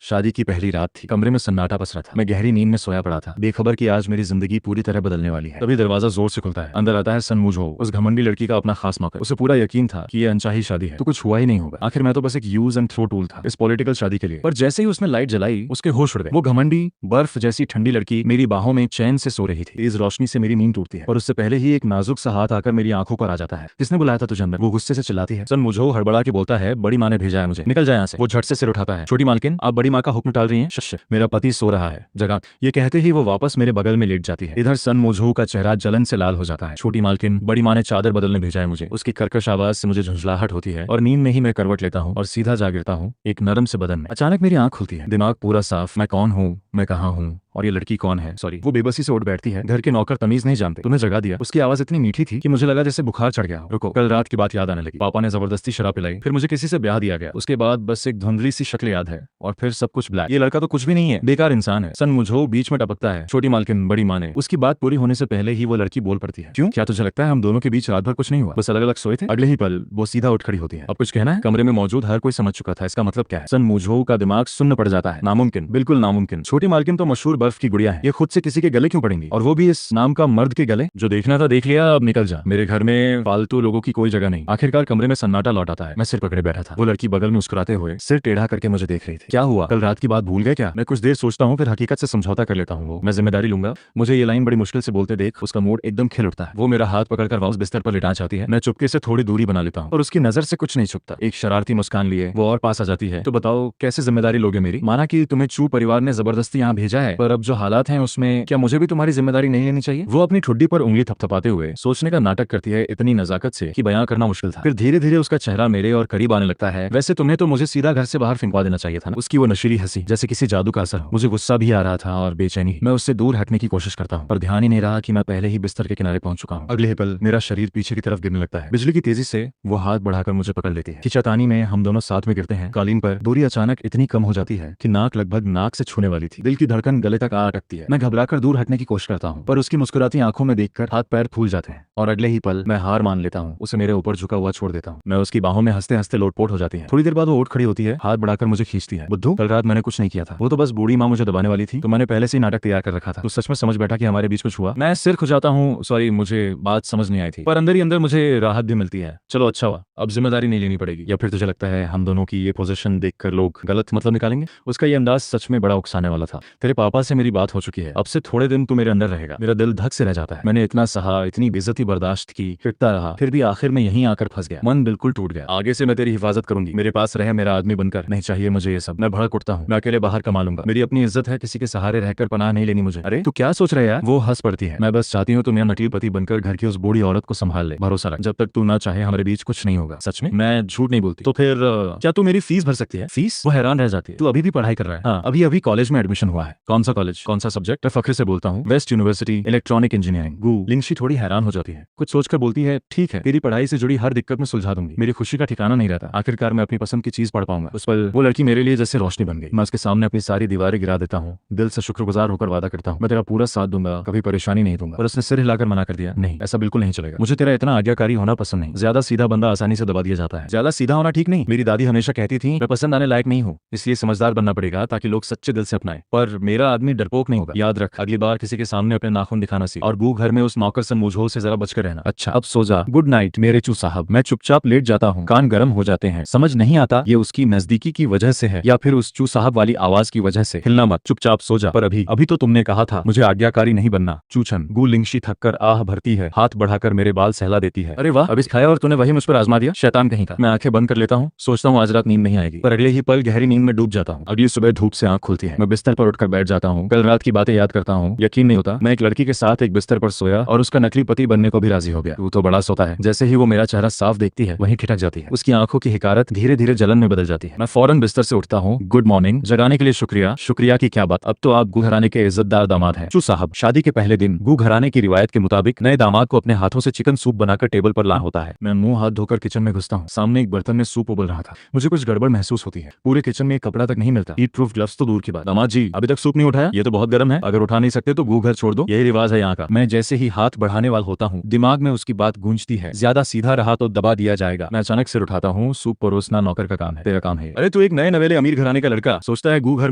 शादी की पहली रात थी। कमरे में सन्नाटा पसरा था। मैं गहरी नींद में सोया पड़ा था, बेखबर कि आज मेरी जिंदगी पूरी तरह बदलने वाली है। तभी दरवाजा जोर से खुलता है। अंदर आता है सन मुझो, उस घमंडी लड़की का अपना खास मौका। उसे पूरा यकीन था कि ये अनचाही शादी है तो कुछ हुआ ही नहीं होगा। आखिर मैं तो बस एक यूज एंड थ्रो टूल था इस पॉलिटिकल शादी के लिए। पर जैसे ही उसने लाइट जलाई, उसके होश उड़ गए। वो घमंडी बर्फ जैसी ठंडी लड़की मेरी बाहों में चैन से सो रही थी। इस रोशनी से मेरी नींद टूटती है और उससे पहले ही एक नाजुक सा हाथ आकर मेरी आंखों पर आ जाता है। किसने बुलाया था तुझे अंदर? वो गुस्से से चिल्लाती है। सन मुझो हड़बड़ा के बोलता है, बड़ी माँ ने भेजा है मुझे, निकल जाए यहाँ से। वो झट से सिर उठाता है। छोटी मालकिन, आप बड़ी माँ का हुक्म टाल रही हैं? शश, मेरा पति सो रहा है, जगह। ये कहते ही वो वापस मेरे बगल में लेट जाती है। इधर सन मुझो का चेहरा जलन से लाल हो जाता है। छोटी मालकिन, बड़ी माँ ने चादर बदलने भेजा है मुझे। उसकी कर्कश आवाज से मुझे झुंझलाहट होती है और नींद में ही मैं करवट लेता हूँ और सीधा जा गिरता हूँ एक नरम से बदन में। अचानक मेरी आंख खुलती है, दिमाग पूरा साफ। मैं कौन हूँ, मैं कहाँ हूँ और ये लड़की कौन है? सॉरी। वो बेबसी से उठ बैठती है। घर के नौकर तमीज नहीं जानते, तुम्हें जगा दिया। उसकी आवाज इतनी मीठी थी कि मुझे लगा जैसे बुखार चढ़ गया। रुको, कल रात की बात याद आने लगी। पापा ने जबरदस्ती शराब पिलाई, फिर मुझे किसी से ब्याह दिया गया। उसके बाद बस एक धुंधली सी शक्ल याद है और फिर सब कुछ ब्लैक। ये लड़का तो कुछ भी नहीं है, बेकार इंसान है। सन मुझो बीच में टपकता है। छोटी मालकिन, बड़ी माँ ने। उसकी बात पूरी होने से पहले ही वो लड़की बोल पड़ती है। क्यों? क्या तुझे लगता है हम दोनों के बीच रात भर कुछ नहीं हुआ? बस अलग अलग सोए थे। अगले ही पल वो सीधा उठ खड़ी होती है। अब कुछ कहना है? कमरे में मौजूद हर कोई समझ चुका था इसका मतलब क्या है। सन मुझो का दिमाग सुन्न पड़ जाता है। नामुमकिन, बिल्कुल नामुमकिन। छोटी मालकिन तो मशहूर बर्फ की गुड़िया है, ये खुद से किसी के गले क्यों पड़ेंगी, और वो भी इस नाम का मर्द के गले? जो देखना था देख लिया, अब निकल जा। मेरे घर में फालतू लोगों की कोई जगह नहीं। आखिरकार कमरे में सन्नाटा लौट आता है। मैं सिर पकड़े बैठा था। वो लड़की बगल में मुस्कुराते हुए सिर टेढ़ा करके मुझे देख रही थी। क्या हुआ? कल रात की बात भूल गए क्या? मैं कुछ देर सोचता हूँ, फिर हकीकत से समझौता कर लेता हूँ। मैं जिम्मेदारी लूंगा। मुझे ये लाइन बड़ी मुश्किल से बोलते देख उसका मूड एकदम खिल उठता है। वो मेरा हाथ पकड़कर वापस बिस्तर पर लिटा चाहती है। मैं चुपके से थोड़ी दूरी बना लेता हूँ और उसकी नजर से कुछ नहीं छुपता। एक शरारती मुस्कान लिए वो और पास आ जाती है। तो बताओ कैसे जिम्मेदारी लोगे मेरी? माना कि तुम्हें चू परिवार ने जबरदस्ती यहाँ भेजा है, पर अब जो हालात हैं उसमें क्या मुझे भी तुम्हारी जिम्मेदारी नहीं लेनी चाहिए? वो अपनी ठुड्डी पर उंगली थपथपाते हुए सोचने का नाटक करती है, इतनी नजाकत से कि बयां करना मुश्किल था। फिर धीरे धीरे उसका चेहरा मेरे और करीब आने लगता है। वैसे तुम्हें तो मुझे सीधा घर से बाहर फिंकवा देना चाहिए था ना। उसकी वो नशीली हंसी जैसे किसी जादू का असर हो। मुझे गुस्सा भी आ रहा था और बेचैनी। मैं उससे दूर हटने की कोशिश करता हूँ पर ध्यान ही नहीं रहा कि मैं पहले ही बिस्तर के किनारे पहुंच चुका हूँ। अगले ही पल मेरा शरीर पीछे की तरफ गिरने लगता है। बिजली की तेजी से वो हाथ बढ़ाकर मुझे पकड़ लेती है। खिंचातानी में हम दोनों साथ में गिरते हैं। कालीन पर दूरी अचानक इतनी कम हो जाती है कि नाक लगभग नाक से छूने वाली थी। दिल की धड़कन गले तक आ अटकती है। मैं घबराकर दूर हटने की कोशिश करता हूँ पर उसकी मुस्कुराती आंखों में देखकर हाथ पैर फूल जाते हैं और अगले ही पल मैं हार मान लेता हूँ। उसे मेरे ऊपर झुका हुआ छोड़ देता हूँ। मैं उसकी बाहों में हंसते हंसते लोटपोट हो जाती है। थोड़ी देर बाद वो उठ खड़ी होती है, हाथ बढ़ाकर मुझे खींचती है। बुद्धू, कल रात मैंने कुछ नहीं किया था, वो तो बस बूढ़ी माँ मुझे दबाने वाली थी। तो मैंने पहले से ही नाटक तैयार कर रखा था। तो सच में समझ बैठा कि हमारे बीच कुछ हुआ। मैं सिर खुजाता हूँ, सॉरी मुझे बात समझ नहीं आई थी, पर अंदर ही अंदर मुझे राहत भी मिलती है। चलो अच्छा हुआ, अब जिम्मेदारी नहीं लेनी पड़ेगी। या फिर तुझे लगता है हम दोनों की ये पोजीशन देखकर लोग गलत मतलब निकालेंगे? उसका ये अंदाज सच में बड़ा उकसाने वाला था। तेरे पापा से मेरी बात हो चुकी है, अब से थोड़े दिन तू मेरे अंदर रहेगा। मेरा दिल धक से रह जाता है। मैंने इतना सहा, इतनी बेइज्जती बर्दाश्त की, पिटता रहा, फिर भी आखिर में यहीं आकर फंस गया। मन बिल्कुल टूट गया। आगे से मैं तेरी हिफाजत करूंगी, मेरे पास रहे मेरा आदमी बनकर। नहीं चाहिए मुझे ये सब। मैं भड़क उठता हूँ। मैं अकेले बाहर कमा लूंगा। मेरी अपनी इज्जत है, किसी के सहारे रहकर पनाह नहीं लेनी मुझे। अरे तू क्या सोच रहा है यार? वो हंस पड़ती है। मैं बस चाहती हूँ तुम यहाँ नकली पति बनकर घर की उस बूढ़ी औरत को संभाल ले। भरोसा रख, जब तक तू ना चाहे हमारे बीच कुछ नहीं होगा। सच में? मैं झूठ नहीं बोलती। तो फिर क्या तू मेरी फीस भर सकती है? फीस? वो हैरान रह जाती है। तू अभी भी पढ़ाई कर रहा है? हाँ, अभी अभी कॉलेज में एडमिशन हुआ है। कौन सा कॉलेज, कौन सा सब्जेक्ट? फख्र से बोलता हूँ, वेस्ट यूनिवर्सिटी इलेक्ट्रॉनिक इंजीनियरिंग। गू लिंगशी थोड़ी हैरान हो जाती है, कुछ सोचकर बोलती है, ठीक है, तेरी पढ़ाई से जुड़ी हर दिक्कत में सुलझा दूंगी। मेरी खुशी का ठिकाना नहीं रहता। आखिरकार मैं अपनी पसंद की चीज पढ़ पाऊंगा। उस पर वो लड़की मेरे लिए जैसे रोशनी बन गई। मैं उसके सामने अपनी सारी दीवारें गिरा देता हूँ। दिल से शुक्रगुजार होकर वादा करता हूँ, मैं तेरा पूरा साथ दूंगा, कभी परेशानी नहीं दूंगा। और उसने सिर हिलाकर मना कर दिया, नहीं ऐसा बिल्कुल नहीं चलेगा। मुझे तेरा इतना आज्ञाकारी होना पसंद नहीं। ज्यादा सीधा बंदा आसानी से दबा दिया जाता है। ज्यादा सीधा होना ठीक नहीं। मेरी दादी हमेशा कहती थी मैं पसंद आने लायक नहीं हूँ, इसलिए समझदार बनना पड़ेगा ताकि लोग सच्चे दिल से अपनाए। पर मेरा आदमी डरपोक नहीं होगा। याद रख, अगली बार किसी के सामने अपने नाखून दिखाना सीख। और गू घर में उस नौकर सन मुझोल से जरा बचकर रहना। अच्छा अब सो जा। गुड नाइट मेरे चू साहब। मैं चुपचाप लेट जाता हूँ। कान गर्म हो जाते हैं। समझ नहीं आता ये उसकी नजदीकी की वजह से है या फिर उस चू साहब वाली आवाज की वजह से। हिलना मत, चुपचाप सो जा। पर अभी अभी तो तुमने कहा था मुझे आज्ञाकारी नहीं बनना। चूछन। गू लिंगशी थककर आह भरती है, हाथ बढ़ाकर मेरे बाल सहला देती है। अरे वाह, अभी खाया और तूने वही मुझ पर आजमा दिया, शैतान कहीं का। मैं आंखें बंद कर लेता हूँ, सोचता हूँ आज रात नींद नहीं आएगी, पर अगले ही पल गहरी नींद में डूब जाता हूँ। अगली सुबह धूप से आंख खुलती है। मैं बिस्तर पर उठकर बैठ जाता हूँ। कल रात की बातें याद करता हूँ। यकीन नहीं होता, मैं एक लड़की के साथ एक बिस्तर पर सोया और उसका नकली पति बनने को भी राजी हो गया। तू तो बड़ा सोता है। जैसे ही वो मेरा चेहरा साफ देखती है वहीं ठिठक जाती है। उसकी आंखों की हिकारत धीरे धीरे जलन में बदल जाती है। मैं फौरन बिस्तर से उठता हूँ। गुड मॉर्निंग, जगाने के लिए शुक्रिया। शुक्रिया की क्या बात, अब तो आप गू घराने के इज्जतदार दामाद हैं। चू साहब, शादी के पहले दिन गू घराने की रिवायत के मुताबिक नए दामाद को अपने हाथों से चिकन सूप बनाकर टेबल पर लाना होता है। मैं मुंह हाथ धोकर किचन में घुसता हूँ। सामने एक बर्तन में सूप उबल रहा था। मुझे कुछ गड़बड़ महसूस होती है। पूरे किचन में एक कपड़ा तक नहीं मिलता। हीट प्रूफ ग्लव्स तो दूर की बात। दामाद जी अभी तक सूप नहीं उठाया? उठाया? ये तो बहुत गर्म है, अगर उठा नहीं सकते तो गू घर छोड़ दो, यही रिवाज है यहाँ का। मैं जैसे ही हाथ बढ़ाने वाला होता हूँ दिमाग में उसकी बात गूंजती है, ज्यादा सीधा रहा तो दबा दिया जाएगा। मैं अचानक सिर उठाता हूँ, सूप परोसना नौकर का काम है, तेरा काम है। अरे तू एक नए नवेले अमीर घराने का लड़का सोचता है गू घर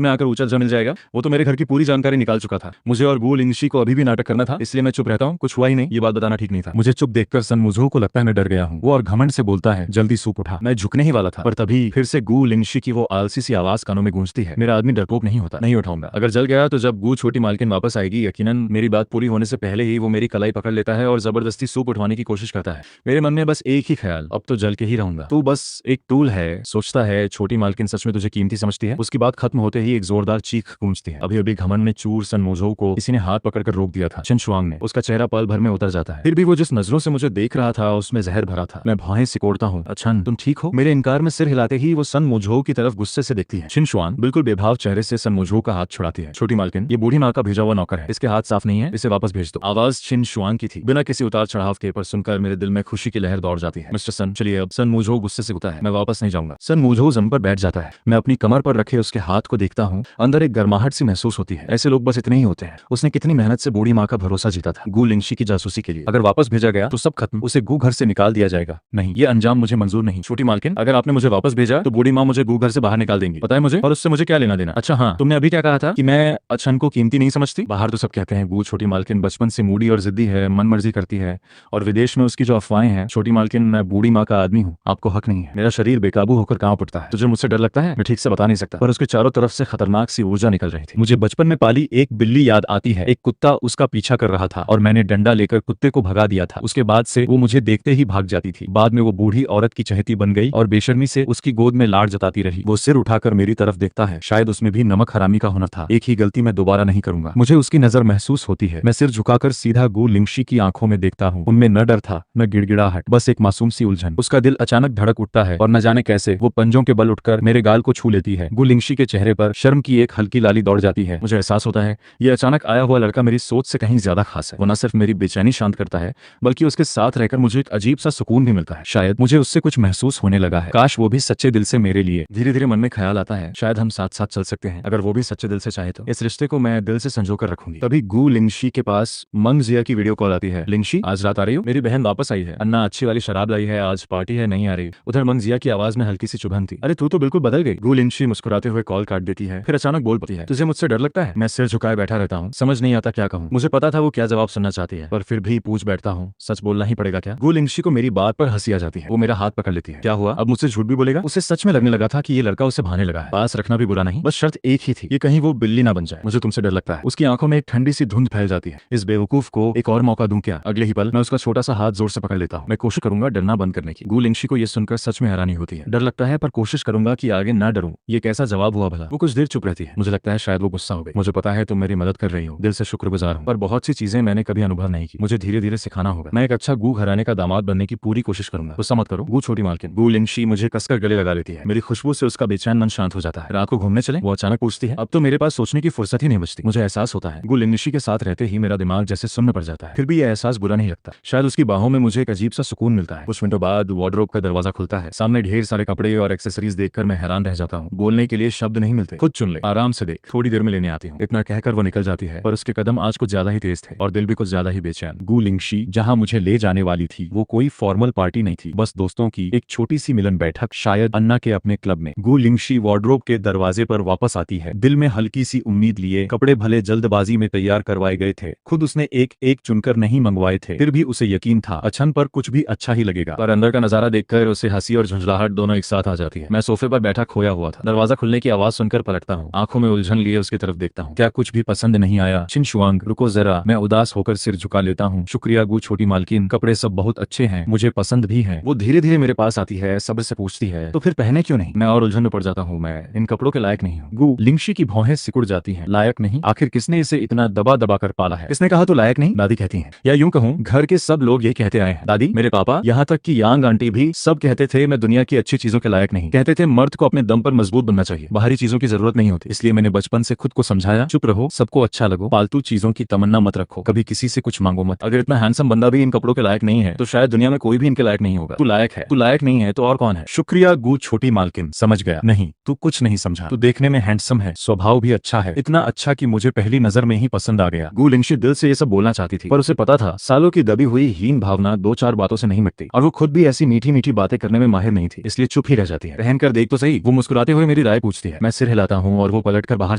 में आकर ऊंचा मिल जाएगा। वो तो मेरे घर की पूरी जानकारी निकाल चुका था। मुझे और गू लिंगशी को अभी भी नाटक करना था, इसलिए मैं चुप रहता हूँ। कुछ हुआ ही नहीं, ये बात बताना ठीक नहीं था। मुझे चुप देखकर सन मुझो को लगता है मैं डर गया हूँ। वो और घमंड से बोलता है, जल्दी सूप उठा। मैं झुकने ही वाला था, पर तभी फिर से गू लिंगशी की वो आलसी सी आवाज कानों में गूंजती है। मेरा आदमी डरपोक नहीं होता, नहीं उठाऊंगा। अगर जल गया तो जब गू छोटी मालकिन वापस आएगी, यकीनन मेरी बात पूरी होने से पहले ही वो मेरी कलाई पकड़ लेता है और जबरदस्ती सूप उठवाने की कोशिश करता है। मेरे मन में बस एक ही ख्याल, अब तो जल के ही रहूंगा। तू बस एक टूल है, सोचता है छोटी मालकिन सच में तुझे कीमती समझती है। उसकी बात खत्म होते ही एक जोरदार चीख गूंजती है। अभी अभी घमंड में चूर सन मोजो को किसी ने हाथ पकड़कर रोक दिया था। शिनशुआंग ने। उसका चेहरा पल भर में उतर जाता है, फिर भी वो जिस नजरों से मुझे देख रहा था उसमें जहर भरा था। मैं भौहें सिकोड़ता हूँ। अच्छा तुम ठीक हो? मेरे इनकार में सिर हिलाते ही वो सन मोजो की तरफ गुस्से से देखती है। शिनशुआंग बिल्कुल बेभाव चेहरे से सन मोजो का हाथ छुड़ाती है। छोटी मालकिन, ये बूढ़ी माँ का भेजा हुआ नौकर है, इसके हाथ साफ नहीं है, इसे वापस भेज दो। आवाज शिनशुआंग की थी। बिना किसी उतार चढ़ाव के, पर सुनकर मेरे दिल में खुशी की लहर दौड़ जाती है। मिस्टर सन चलिए अब। सन मोजो गुस्से से कहता है, मैं वापस नहीं जाऊंगा। सन मोजो जम पर बैठ जाता है। मैं अपनी कमर पर रखे उसके हाथ को देखता हूँ, अंदर एक गर्माहट सी महसूस होती है। ऐसे लोग बस इतने ही होते हैं। उसने कितनी मेहनत से बूढ़ी माँ का भरोसा जीता था, गू लिंगशी की जासूसी के लिए। अगर वापस भेजा गया तो सब खत्म, उसे गू घर से निकाल दिया जाएगा। नहीं, ये अंजाम मुझे मंजूर नहीं। छोटी मालकिन, अगर आपने मुझे वापस भेजा तो बूढ़ी माँ मुझे गू घर से बाहर निकाल देंगी, पता है मुझे, और उससे मुझे क्या लेना देना। अच्छा हाँ, तुमने अभी क्या कहा था कि मैं अछन को कीमती नहीं समझती? बाहर तो सब कहते हैं गू छोटी मालकिन बचपन से मूडी और जिद्दी है, मन मर्जी करती है, और विदेश में उसकी जो अफवाहें हैं। छोटी मालकिन, मैं बूढ़ी माँ का आदमी हूँ, आपको हक नहीं है। मेरा शरीर बेकाबू होकर कांप उठता है। तुझे मुझसे डर लगता है? मैं ठीक से बता नहीं सकता, पर उसके चारों तरफ से खतरनाक सी ऊर्जा निकल रही थी। मुझे बचपन में पाली एक बिल्ली याद आती है। एक कुत्ता उसका पीछा कर रहा था और मैंने डंडा लेकर कुत्ते को भगा दिया था। उसके बाद से वो मुझे देखते ही भाग जाती थी। बाद में वो बूढ़ी औरत की चहेती बन गई और बेशर्मी से उसकी गोद में लाड जताती रही। वो सिर उठाकर मेरी तरफ देखता है, शायद उसमें भी नमक हरामी का हुनर था। एक ही गलती मैं दोबारा नहीं करूंगा। मुझे उसकी नजर महसूस होती है। मैं सिर झुकाकर सीधा गू लिंगशी की आंखों में देखता हूँ। उनमें न डर था न गिड़गिड़ाहट, बस एक मासूम सी उलझन। उसका दिल अचानक धड़क उठता है और न जाने कैसे वो पंजों के बल उठकर मेरे गाल को छू लेती है। गू लिंगशी के चेहरे पर शर्म की एक हल्की लाली दौड़ जाती है। मुझे एहसास होता है ये अचानक आया हुआ लड़का मेरी सोच से कहीं ज्यादा खास है। वो न सिर्फ मेरी बेचैनी शांत करता है, बल्कि उसके साथ रहकर मुझे एक अजीब सा सुकून भी मिलता है। शायद मुझे उससे कुछ महसूस होने लगा है। काश वो भी सच्चे दिल से मेरे लिए। धीरे धीरे मन में ख्याल आता है, शायद हम साथ साथ चल सकते हैं, अगर वो भी सच्चे दिल से चाहे तो। इस रिश्ते को मैं दिल से संजो कर रखूंगी। तभी गू लिंगशी के पास मंग जिया की वीडियो कॉल आती है। लिंगशी, आज रात आ रही हो? मेरी बहन वापस आई है, अन्ना अच्छी वाली शराब लाई है, आज पार्टी है, नहीं आ रही? उधर मंग जिया की आवाज में हल्की सी चुभन थी। अरे तू तो बिल्कुल बदल गई। गू लिंगशी मुस्कुराते हुए कॉल काट देती है, फिर अचानक बोल पड़ती है, तुझे मुझसे डर लगता है? मैं सिर झुकाए बैठा रहता हूँ, समझ नहीं आता क्या कहूँ। मुझे पता था वो क्या जवाब सुनना चाहती है, पर फिर भी पूछ बैठता हूँ, सच बोलना ही पड़ेगा क्या? गू लिंगशी को मेरी बात पर हंसी आ जाती है। वो मेरा हाथ पकड़ लेती है। क्या हुआ, अब मुझसे झूठ भी बोलेगा? उसे सच में लगने लगा था कि ये लड़का उसे भाने लगा है। पास रखना भी बुरा नहीं, बस शर्त एक ही थी, ये कहीं वो बिल्ली ना बन जाए। मुझे तुमसे डर लगता है। उसकी आंखों में एक ठंडी सी धुंध फैल जाती है। इस बेवकूफ को एक और मौका दूं क्या? अगले ही पल मैं उसका छोटा सा हाथ जोर से पकड़ लेता हूँ। मैं कोशिश करूंगा डरना बंद करने की। गू लिंगशी को यह सुनकर सच में हैरानी होती है। डर लगता है, पर कोशिश करूंगा कि आगे ना डरूं। ये कैसा जवाब हुआ भला? वो कुछ देर चुप रहती है। मुझे लगता है शायद वो गुस्सा हो गई। मुझे पता है तुम मेरी मदद कर रही हो, दिल से शुक्रगुजार हूं, पर बहुत सी चीजें मैंने कभी अनुभव नहीं की, मुझे धीरे धीरे सिखाना होगा। मैं एक अच्छा गू घराने का दामाद बनने की पूरी कोशिश करूंगा। गुस्सा मत करो गू छोटी मालकिन। गू लिंगशी मुझे कसकर गले लगा लेती है। मेरी खुशबू से उसका बेचैन मन शांत हो जाता है। रात को घूमने चले? वो अचानक पूछती है। अब तो मेरे पास सोचने की फुर्सत ही नहीं बचती। मुझे एहसास होता है गू लिंगशी के साथ रहते ही मेरा दिमाग जैसे सुन्न पड़ जाता है। फिर भी यह एहसास बुरा नहीं लगता। शायद उसकी बाहों में मुझे एक अजीब सा सुकून मिलता है। कुछ मिनटों बाद वार्डरोब का दरवाजा खुलता है। सामने ढेर सारे कपड़े और एक्सेसरीज देखकर मैं हैरान रह जाता हूँ। बोलने के लिए शब्द नहीं मिलते। खुद चुन ले, आराम से देख, थोड़ी देर में लेने आती हूँ, इतना कहकर वो निकल जाती है, पर उसके कदम आज कुछ ज्यादा ही तेज थे और दिल भी कुछ ज्यादा ही बेचैन। गू लिंगशी जहाँ मुझे ले जाने वाली थी वो कोई फॉर्मल पार्टी नहीं थी, बस दोस्तों की एक छोटी सी मिलन बैठक, शायद अन्ना के अपने क्लब में। गू लिंगशी वार्डरोब के दरवाजे पर वापस आती है, दिल में हल्की सी उम्मीद लिए। कपड़े भले जल्दबाजी में तैयार करवाए गए थे, खुद उसने एक एक चुनकर नहीं मंगवाए थे, फिर भी उसे यकीन था अछन पर कुछ भी अच्छा ही लगेगा। पर अंदर का नजारा देखकर उसे हंसी और झुंझलाहट दोनों एक साथ आ जाती है। मैं सोफे पर बैठा खोया हुआ था। दरवाजा खुलने की आवाज सुनकर पलटता हूँ, आंखों में उलझन लिए उसकी तरफ देखता हूँ। क्या कुछ भी पसंद नहीं आया? शिनशुआंग, रुको जरा। मैं उदास होकर सिर झुका लेता हूँ। शुक्रिया गू छोटी मालकिन, कपड़े सब बहुत अच्छे हैं, मुझे पसंद भी है। वो धीरे धीरे मेरे पास आती है, सब्र से पूछती है, तो फिर पहने क्यों नहीं? मैं और उलझन में पड़ जाता हूँ, मैं इन कपड़ों के लायक नहीं हूँ। गू लिंगशी की भौहें सिकुड़ जाती हैं। लायक नहीं? आखिर किसने इसे इतना दबा दबा कर पाला है? किसने कहा तो लायक नहीं? दादी कहती हैं, या यूं कहूँ घर के सब लोग ये कहते आए हैं। दादी, मेरे पापा, यहाँ तक कि यांग आंटी भी सब कहते थे मैं दुनिया की अच्छी चीजों के लायक नहीं। कहते थे मर्द को अपने दम पर मजबूत बनना चाहिए, बाहरी चीजों की जरूरत नहीं होती। इसलिए मैंने बचपन से खुद को समझाया, चुप रहो, सबको अच्छा लगो, फालतू चीजों की तमन्ना मत रखो, कभी किसी से कुछ मांगो मत। अगर इतना हैंडसम बंदा भी इन कपड़ों के लायक नहीं है तो शायद दुनिया में कोई भी इनके लायक नहीं होगा। तू लायक है, तू लायक नहीं है तो और कौन है? शुक्रिया गू छोटी मालकिन, समझ गया। नहीं, तू कुछ नहीं समझा। तू देखने में हैंडसम है, स्वभाव भी अच्छा है, इतना इतना अच्छा कि मुझे पहली नजर में ही पसंद आ गया। गु लिंगशी दिल से ये सब बोलना चाहती थी, पर उसे पता था सालों की दबी हुई हीन भावना दो चार बातों से नहीं मिटती, और वो खुद भी ऐसी मीठी मीठी बातें करने में माहिर नहीं थी, इसलिए चुप ही रह जाती है। पहन कर देख तो सही, वो मुस्कुराते हुए मेरी राय पूछती है। मैं सिर हिलाता हूँ और वो पलट कर बाहर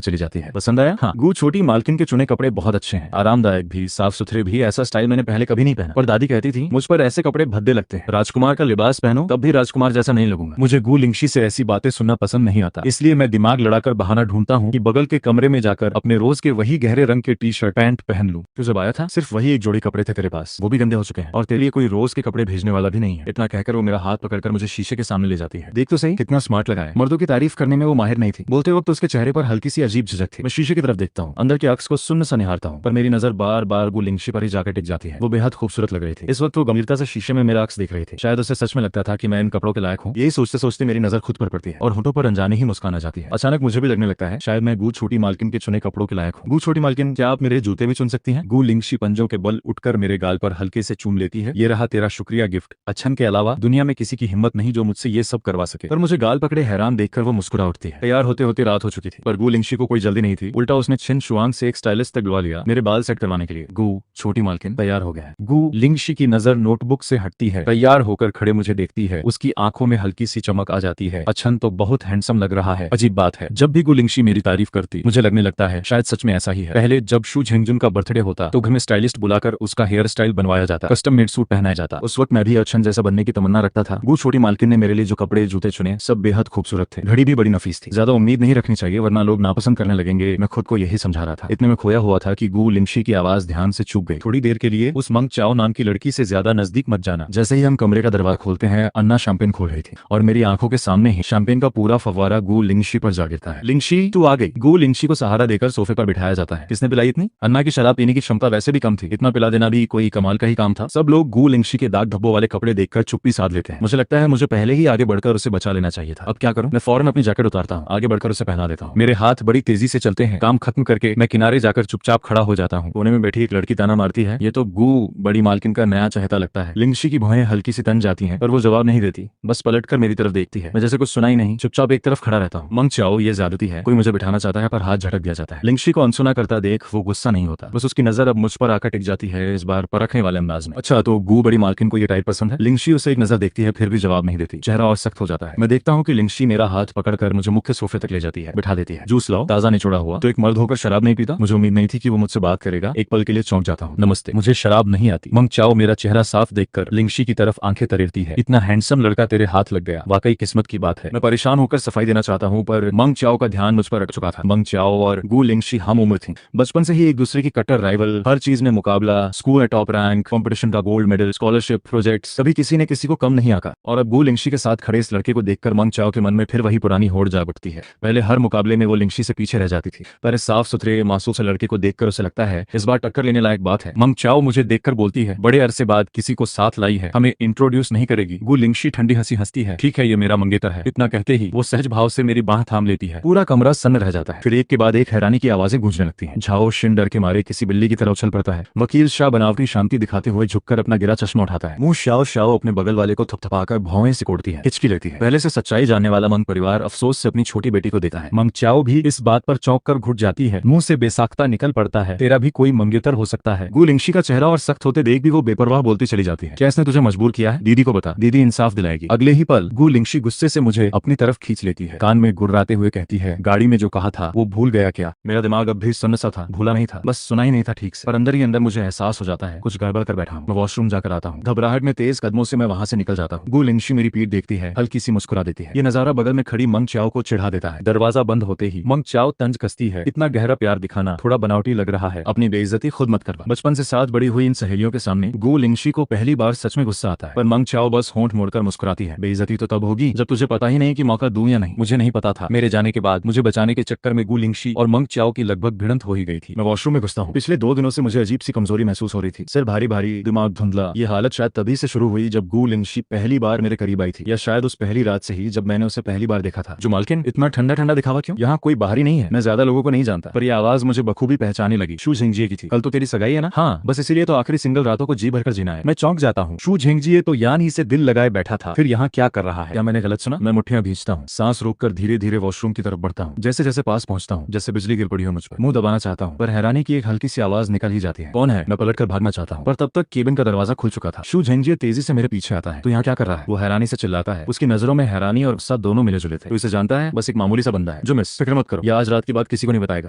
चली जाती है। पसंद आया? हाँ। गु छोटी मालकिन के चुने कपड़े बहुत अच्छे हैं, आरामदायक भी, साफ सुथरे भी। ऐसा स्टाइल मैंने पहले कभी नहीं पहना, पर दादी कहती थी मुझ पर ऐसे कपड़े भद्दे लगते हैं, राजकुमार का लिबास पहनो तब भी राजकुमार जैसा नहीं लगूंगा। मुझे गु लिंगशी से ऐसी बातें सुनना पसंद नहीं आता, इसलिए मैं दिमाग लड़ाकर बहाना ढूंढता हूँ कि बगल के कमरे में जाकर अपने रोज के वही गहरे रंग के टी शर्ट पैंट पहन लूं। तू जब आया था सिर्फ वही एक जोड़ी कपड़े थे तेरे पास, वो भी गंदे हो चुके हैं, और तेरे लिए कोई रोज के कपड़े भेजने वाला भी नहीं है। इतना कहकर वो मेरा हाथ पकड़कर मुझे शीशे के सामने ले जाती है। देख तो सही कितना स्मार्ट लगा है। मर्दों की तारीफ करने में वो माहिर नहीं थी, बोलते वक्त उसके चेहरे पर हल्की सी अजीब झिझक थी। मैं शीशे की तरफ देखता हूँ, अंदर के अक्स को सुन्न सा निहारता हूँ, पर मेरी नजर बार बार गु लिंगशी पर ही जाकर टिक जाती है। वो बेहद खूबसूरत लग रही थी। इस वक्त वो गंभीरता से शीशे में मेरा अक्स देख रही थी। शायद उसे सच में लगता था कि मैं इन कपड़ों के लायक हूँ। यही सोचते सोचते मेरी नजर खुद पर पड़ती है और होठों पर अनजाने ही मुस्कान आ जाती है। अचानक मुझे भी लगने लगता है शायद मैं गु छोटी मालकिन के चुने कपड़ों के लायक हूँ। गु छोटी मालकिन, क्या आप मेरे जूते भी चुन सकती हैं? गु लिंगशी पंजों के बल उठकर मेरे गाल पर हल्के से चूम लेती है। ये रहा तेरा शुक्रिया गिफ्ट। अच्छन के अलावा दुनिया में किसी की हिम्मत नहीं जो मुझसे ये सब करवा सके। पर मुझे गाल पकड़े हैरान देखकर वो मुस्कुरा उठती है। तैयार होते होते रात हो चुकी थी, पर गु लिंगशी को कोई जल्दी नहीं थी। उल्टा उसने छिन शुआंग से एक स्टाइलिस्ट तक बुला लिया मेरे बाल सेट करवाने के लिए। गु छोटी मालकिन तैयार हो गया है। गु लिंगशी की नजर नोटबुक से हटती है, तैयार होकर खड़े मुझे देखती है। उसकी आंखों में हल्की सी चमक आ जाती है। अच्छन तो बहुत हैंडसम लग रहा है। अजीब बात है, जब भी गु लिंगशी मेरी तारीफ करती मुझे लगने लगता है शायद सच में ऐसा ही है। पहले जब शू झिंगजुन का बर्थडे होता तो घर में स्टाइलिस्ट बुलाकर उसका हेयर स्टाइल बनवाया जाता, कस्टम मेड सूट पहनाया जाता। उस वक्त मैं भी अच्छन जैसा बनने की तमन्ना रखता था। गु छोटी मालकिन ने मेरे लिए जो कपड़े जूते चुने सब बेहद खूबसूरत थे। घड़ी भी बड़ी नफीस थी। ज्यादा उम्मीद नहीं रखनी चाहिए वरना लोग नापसंद करने लगेंगे, मैं खुद को यही समझा रहा था। इतने में खोया हुआ था कि गु लिंगशी की आवाज ध्यान से चूक गई। थोड़ी देर के लिए उस मंग चाओ नाम की लड़की से ज्यादा नजदीक मत जाना। जैसे ही हम कमरे का दरवाजा खोलते हैं अन्ना शैंपेन खोल रही थी और मेरी आंखों के सामने ही शैंपेन का पूरा फव्वारा गु लिंगशी पर जा गिरता है। लिंगशी तू आ गई। गु लिंगशी को सहारा देकर सोफे पर बिठाया जाता है। किसने पिलाई इतनी? अन्ना की शराब पीने की क्षमता वैसे भी कम थी, इतना पिला देना भी कोई कमाल का ही काम था। सब लोग गु लिंगशी के दाग धब्बों वाले कपड़े देखकर चुप्पी साध लेते हैं। मुझे लगता है मुझे पहले ही आगे बढ़कर उसे बचा लेना चाहिए था। अब क्या करूं? मैं फौरन अपनी जैकेट उतारता हूं, आगे बढ़कर उसे पहना देता हूं। मेरे हाथ बड़ी तेजी से चलते हैं। काम खत्म करके मैं किनारे जाकर चुपचाप खड़ा हो जाता हूं। कोने में बैठी एक लड़की ताना मारती है, ये तो गु बड़ी मालकिन का नया चहेता लगता है। लिंगशी की भौहें हल्की सी तन जाती हैं, पर वो जवाब नहीं देती, बस पलटकर मेरी तरफ देखती है। मैं जैसे कुछ सुना ही नहीं, चुपचाप एक तरफ खड़ा रहता हूँ। मंग चाओ ये ज्यादती है, कोई मुझे बिठाना चाहता है पर हाथ झटक दिया जाता है। लिंगशी को अनसुना करता देख वो गुस्सा नहीं होता, बस उसकी नजर अब मुझ पर आकर टिक जाती है, इस बार परखने वाले अंदाज में। अच्छा तो गु बड़ी मालकिन को ये टाइप पसंद है? लिंगशी उसे एक नजर देखती है फिर भी जवाब नहीं देती। चेहरा और सख्त हो जाता है। मैं देखता हूँ कि लिंगशी मेरा हाथ पकड़कर मुझे मुख्य सोफे तक ले जाती है, बिठा देती है। जूस लाओ, ताजा निचोड़ा हुआ। तो एक मर्द होकर शराब नहीं पीता? मुझे उम्मीद नहीं थी कि वो मुझसे बात करेगा। एक पल के लिए चौंक जाता हूँ। नमस्ते, मुझे शराब नहीं आती। मंग चाओ मेरा चेहरा साफ देखकर लिंगशी की तरफ आंखें तरेरती है। इतना हैंडसम लड़का तेरे हाथ लग गया, वाकई किस्मत की बात है। मैं परेशान होकर सफाई देना चाहता हूँ पर मंग चाओ का ध्यान मुझ पर अट चुका था। मंग चाओ और गु लिंगशी हम उम्र थी, बचपन से ही एक दूसरे की कट्टर राइवल, हर चीज में मुकाबला, स्कूल में टॉप रैंक, कंपटीशन का गोल्ड मेडल, स्कॉलरशिप, प्रोजेक्ट्स, कभी किसी ने किसी को कम नहीं आका। और अब गु लिंगशी के साथ खड़े इस लड़के को देखकर मंग चाओ के मन में फिर वही पुरानी होड़ जाग उठती है। पहले हर मुकाबले में वो लिंगशी से पीछे रह जाती थी, पर इस साफ सुथरे मासूम से लड़के को देखकर उसे लगता है इस बार टक्कर लेने लायक बात है। मंग चाओ मुझे देखकर बोलती है, बड़े अरसे बाद किसी को साथ लाई है, हमें इंट्रोड्यूस नहीं करेगी? गु लिंगशी ठंडी हंसी हंसती है, ठीक है ये मेरा मंगेतर है। इतना कहते ही वो सहज भाव से मेरी बाह थाम लेती है। पूरा कमरा सन्न रह जाता है। फिर एक के बाद एक हैरानी की आवाजें गूंजने लगती हैं। झाओ शिन डर के मारे किसी बिल्ली की तरह उछल पड़ता है। वकील शाह बनावटी शांति दिखाते हुए झुककर अपना गिरा चश्मा उठाता है। मुंह शाओ शाओ अपने बगल वाले को थपथपाकर भौंवें सिकोड़ती है, हिचकी लेती है। पहले से सच्चाई जानने वाला मंग परिवार अफसोस से अपनी छोटी बेटी को देता है। मंग चाओ भी इस बात पर चौंक कर घुट जाती है, मुंह से बेसाख्ता निकल पड़ता है, तेरा भी कोई मंगेतर हो सकता है। गु लिंगशी का चेहरा और सख्त होते देख भी वो बेपरवाह बोलती चली जाती है, क्या इसने तुझे मजबूर किया है? दीदी को बता, दीदी इंसाफ दिलाएगी। अगले ही पल गु लिंगशी गुस्से से मुझे अपनी तरफ खींच लेती है, कान में गुर्राते हुए कहती है, गाड़ी में जो कहा था वो भूल गया क्या? मेरा दिमाग अब भी सन्न सा था, भूला नहीं था, बस सुना ही नहीं था ठीक से, पर अंदर ही अंदर मुझे एहसास हो जाता है कुछ गड़बड़ कर बैठा हूँ। मैं वॉशरूम जाकर आता हूँ। घबराहट में तेज कदमों से मैं वहां से निकल जाता हूँ। गु लिंगशी मेरी पीठ देखती है, हल्की सी मुस्कुरा देती है। ये नजारा बगल में खड़ी मंग चाओ को चिढ़ा देता है। दरवाजा बंद होते ही मंग चाओ तंज कसती है, इतना गहरा प्यार दिखाना थोड़ा बनावटी लग रहा है, अपनी बेइज्जती खुद मत करवा। बचपन से साथ बड़ी हुई इन सहेलियों के सामने गु लिंगशी को पहली बार सच में गुस्सा आता है, पर मंग चाओ बस होंठ मोड़कर मुस्कुराती है। बेइज्जती तो तब होगी जब तुझे पता ही नहीं कि मौका दूं या नहीं। मुझे नहीं पता था मेरे जाने के बाद मुझे बचाने के चक्कर में गु लिंगशी और मंग चाओ की लगभग भिड़ंत हो ही गई थी। मैं वॉशरूम में घुसता हूँ। पिछले 2 दिनों से मुझे अजीब सी कमजोरी महसूस हो रही थी, सिर भारी भारी, दिमाग धुंधला। ये हालत शायद तभी से शुरू हुई जब गु लिंगशी पहली बार मेरे करीब आई थी, या शायद उस पहली रात से ही जब मैंने उसे पहली बार देखा था। जो मालकिन इतना ठंडा ठंडा दिखावा क्यों? यहाँ कोई बाहरी नहीं है। मैं ज्यादा लोगों को नहीं जानता, पर यह आवाज मुझे बखूबी पहचाने लगी। शू झिंगजिए की थी। कल तो तेरी सगाई है ना? हाँ, बस इसीलिए तो आखिरी सिंगल रातों को जी भरकर जीना है। मैं चौंक जाता हूँ। शू झिंगजिए तो यान ही से दिल लगाए बैठा था, फिर यहाँ क्या कर रहा है? क्या मैंने गलत सुना? मैं मुट्ठियां भींचता हूँ, सांस रोककर धीरे धीरे वॉशरूम की तरफ बढ़ता हूँ। जैसे जैसे पास पहुंचता हूँ, जैसे जैसे बिजली गिर पड़ी हो मुझ पर। मुंह दबाना चाहता हूँ पर हैरानी की एक हल्की सी आवाज निकल ही जाती है। कौन है? मैं पलट कर भागना चाहता हूँ पर तब तक केबिन का दरवाजा खुल चुका था। शू झेंगजिए तेजी से मेरे पीछे आता है। तो यहाँ क्या कर रहा है? वो हैरानी से चिल्लाता है। उसकी नजरों में हैरानी और गुस्सा दोनों मिले जुले थे। तो इसे जानता है? बस एक मामूली सा बंदा है। जो मिस फिक्र मत करो, ये आज रात की बात किसी को नहीं बताएगा।